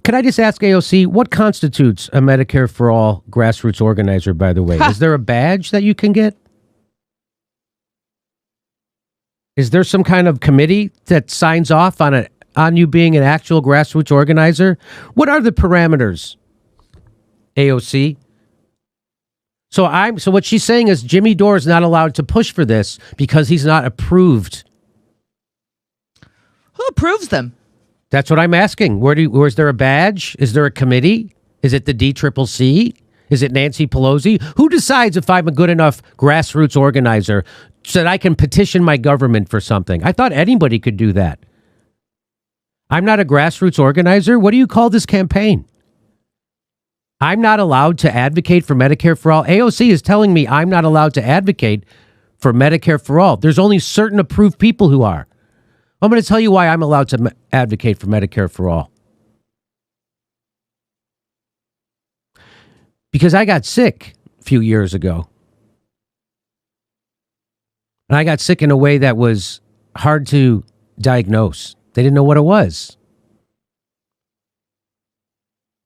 Can I just ask AOC, what constitutes a Medicare for All grassroots organizer, by the way? Is there a badge that you can get? Is there some kind of committee that signs off on you being an actual grassroots organizer? What are the parameters, AOC? So what she's saying is Jimmy Dore is not allowed to push for this because he's not approved. Who approves them? That's what I'm asking. Is there a badge? Is there a committee? Is it the DCCC? Is it Nancy Pelosi? Who decides if I'm a good enough grassroots organizer so that I can petition my government for something? I thought anybody could do that. I'm not a grassroots organizer. What do you call this campaign? I'm not allowed to advocate for Medicare for All. AOC is telling me I'm not allowed to advocate for Medicare for All. There's only certain approved people who are. I'm going to tell you why I'm allowed to advocate for Medicare for All. Because I got sick a few years ago. And I got sick in a way that was hard to diagnose. They didn't know what it was.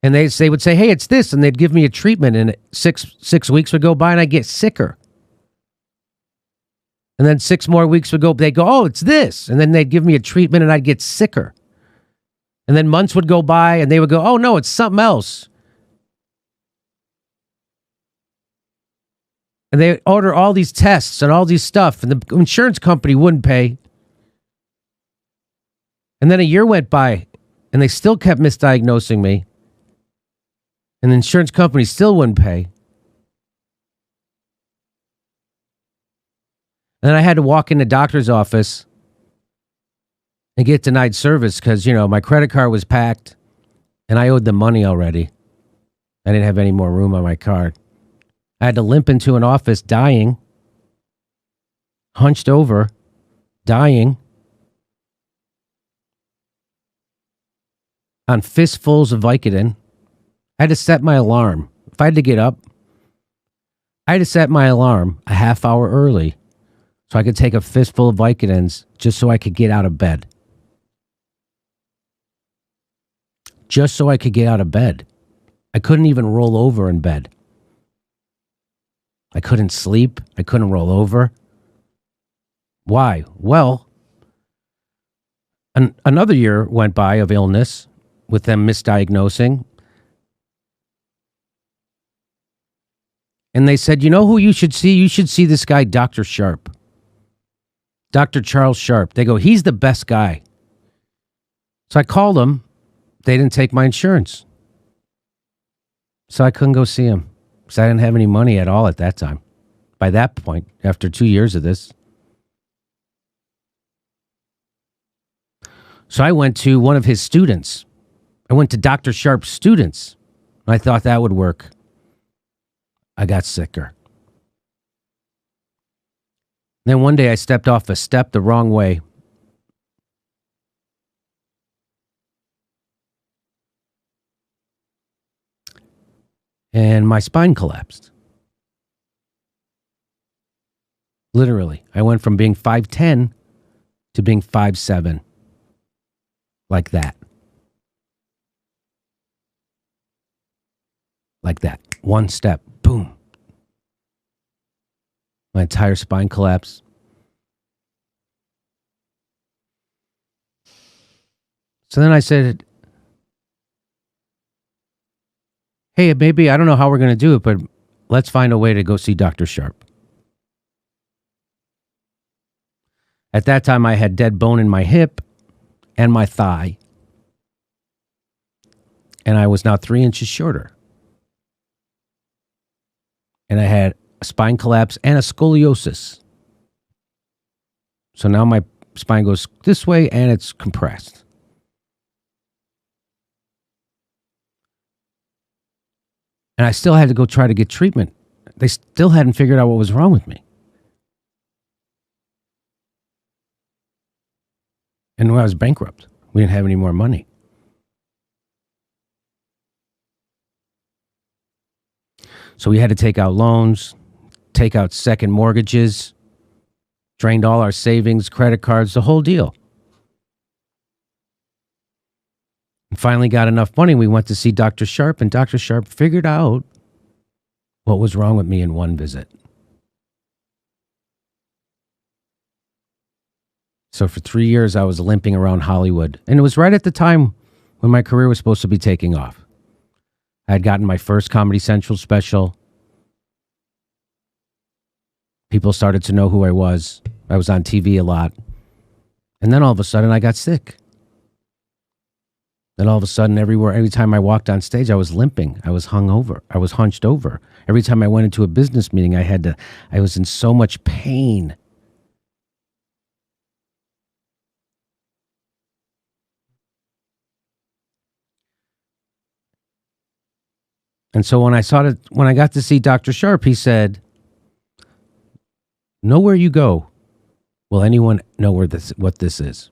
And they would say, hey, it's this. And they'd give me a treatment. And six weeks would go by and I'd get sicker. And then 6 more weeks would go, they'd go, oh, it's this. And then they'd give me a treatment and I'd get sicker. And then months would go by and they would go, oh, no, it's something else. And they order all these tests and all these stuff. And the insurance company wouldn't pay. And then a year went by and they still kept misdiagnosing me. And the insurance company still wouldn't pay. And then I had to walk in the doctor's office and get denied service because, my credit card was packed and I owed them money already. I didn't have any more room on my card. I had to limp into an office dying, hunched over, dying, on fistfuls of Vicodin. I had to set my alarm. If I had to get up, I had to set my alarm a half hour early so I could take a fistful of Vicodins just so I could get out of bed. Just so I could get out of bed. I couldn't even roll over in bed. I couldn't sleep. I couldn't roll over. Why? Well, another year went by of illness with them misdiagnosing. And they said, you know who you should see? You should see this guy, Dr. Sharp. Dr. Charles Sharp. They go, he's the best guy. So I called him. They didn't take my insurance. So I couldn't go see him because I didn't have any money at all at that time. By that point, after 2 years of this. So I went to one of his students. I went to Dr. Sharp's students. I thought that would work. I got sicker. Then one day I stepped off a step the wrong way. And my spine collapsed. Literally. I went from being 5'10" to being 5'7". Like that. Like that. One step. Boom. My entire spine collapsed. So then I said, hey, maybe, I don't know how we're going to do it, but let's find a way to go see Dr. Sharp. At that time, I had dead bone in my hip and my thigh. And I was now 3 inches shorter. And I had a spine collapse and a scoliosis. So now my spine goes this way and it's compressed. And I still had to go try to get treatment. They still hadn't figured out what was wrong with me. And I was bankrupt. We didn't have any more money. So we had to take out loans, take out second mortgages, drained all our savings, credit cards, the whole deal. finally got enough money. We went to see Dr. Sharp, and Dr. Sharp figured out what was wrong with me in one visit. So for 3 years, I was limping around Hollywood. And it was right at the time when my career was supposed to be taking off. I had gotten my first Comedy Central special. People started to know who I was. I was on TV a lot. And then all of a sudden, I got sick. Then all of a sudden, every time I walked on stage, I was limping. I was hungover. I was hunched over. Every time I went into a business meeting, I was in so much pain. And so when I got to see Dr. Sharp, he said, "Know where you go. Will anyone know what this is?"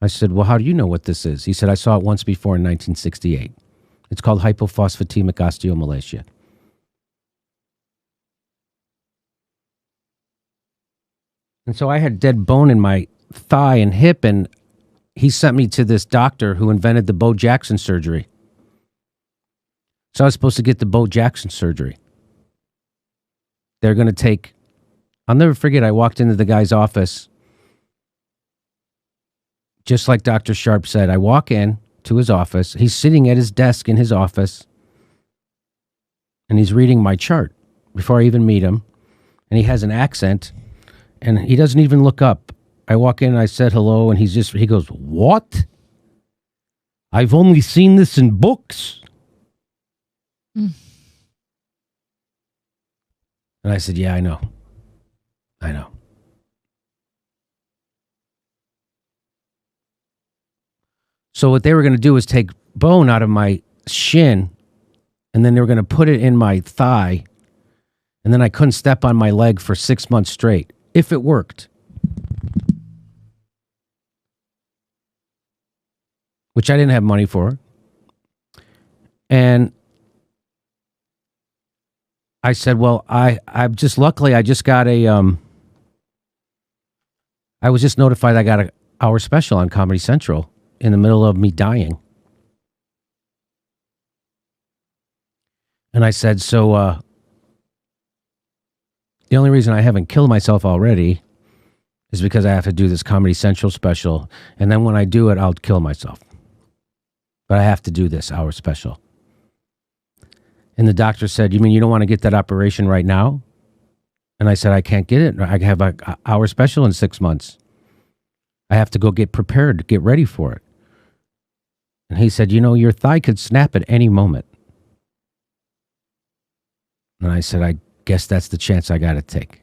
I said, "Well, how do you know what this is?" He said, "I saw it once before in 1968. It's called hypophosphatemic osteomalacia." And so I had dead bone in my thigh and hip, and he sent me to this doctor who invented the Bo Jackson surgery. So I was supposed to get the Bo Jackson surgery. They're going to take... I'll never forget, I walked into the guy's office. Just like Dr. Sharp said, I walk in to his office. He's sitting at his desk in his office. And he's reading my chart before I even meet him. And he has an accent. And he doesn't even look up. I walk in and I said hello. And he goes, "What? I've only seen this in books." And I said, "Yeah, I know. I know." So what they were going to do is take bone out of my shin, and then they were going to put it in my thigh, and then I couldn't step on my leg for 6 months straight, if it worked. Which I didn't have money for. And I said, well, I just got I was just notified I got an hour special on Comedy Central in the middle of me dying. And I said, so the only reason I haven't killed myself already is because I have to do this Comedy Central special. And then when I do it, I'll kill myself. But I have to do this hour special. And the doctor said, "You mean you don't want to get that operation right now?" And I said, "I can't get it. I have an hour special in 6 months. I have to go get prepared, get ready for it." And he said, "Your thigh could snap at any moment." And I said, "I guess that's the chance I got to take."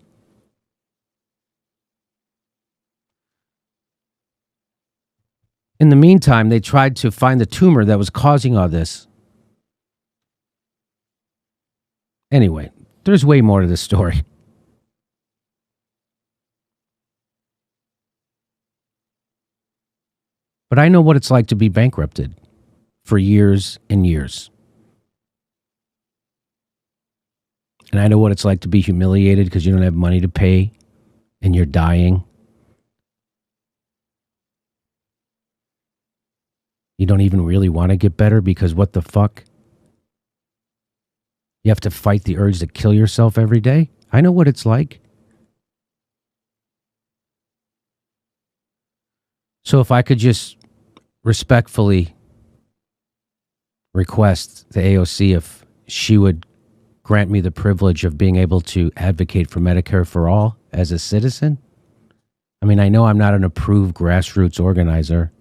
In the meantime, they tried to find the tumor that was causing all this. Anyway, there's way more to this story. But I know what it's like to be bankrupted for years and years. And I know what it's like to be humiliated because you don't have money to pay and you're dying. You don't even really want to get better because what the fuck? You have to fight the urge to kill yourself every day. I know what it's like. So if I could just respectfully request the AOC if she would grant me the privilege of being able to advocate for Medicare for all as a citizen. I mean, I know I'm not an approved grassroots organizer,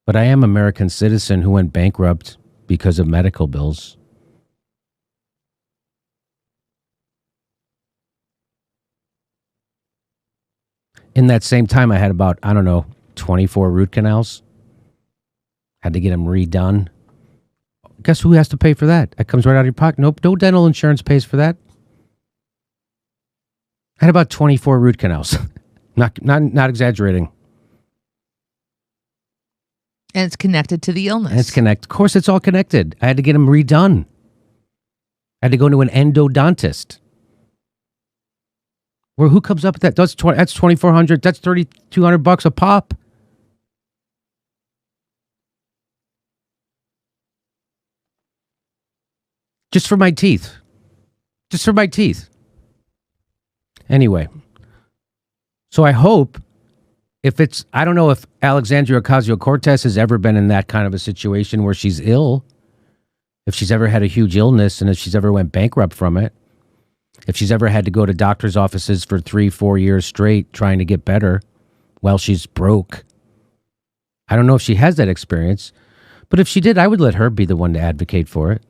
but I am an American citizen who went bankrupt because of medical bills. In that same time, I had about, 24 root canals. Had to get them redone. Guess who has to pay for that? That comes right out of your pocket. Nope, no dental insurance pays for that. I had about 24 root canals. Not exaggerating. And it's connected to the illness. And it's connected. Of course, it's all connected. I had to get them redone. I had to go to an endodontist. Who comes up with that? That's $2,400. That's $3,200 a pop. Just for my teeth. Just for my teeth. Anyway, so I hope I don't know if Alexandria Ocasio-Cortez has ever been in that kind of a situation where she's ill, if she's ever had a huge illness and if she's ever went bankrupt from it, if she's ever had to go to doctor's offices for 3-4 years straight trying to get better while she's broke. I don't know if she has that experience, but if she did, I would let her be the one to advocate for it.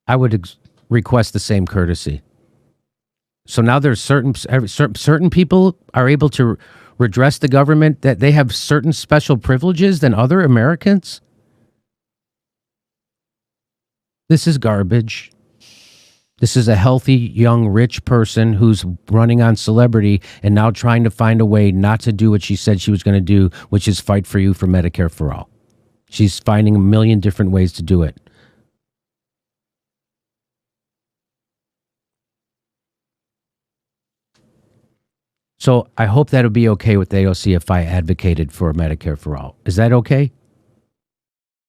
I would request the same courtesy. So now there's certain people are able to redress the government, that they have certain special privileges than other Americans. This is garbage. This is a healthy, young, rich person who's running on celebrity and now trying to find a way not to do what she said she was going to do, which is fight for you for Medicare for all. She's finding a million different ways to do it. So I hope that would be okay with AOC if I advocated for Medicare for all. Is that okay?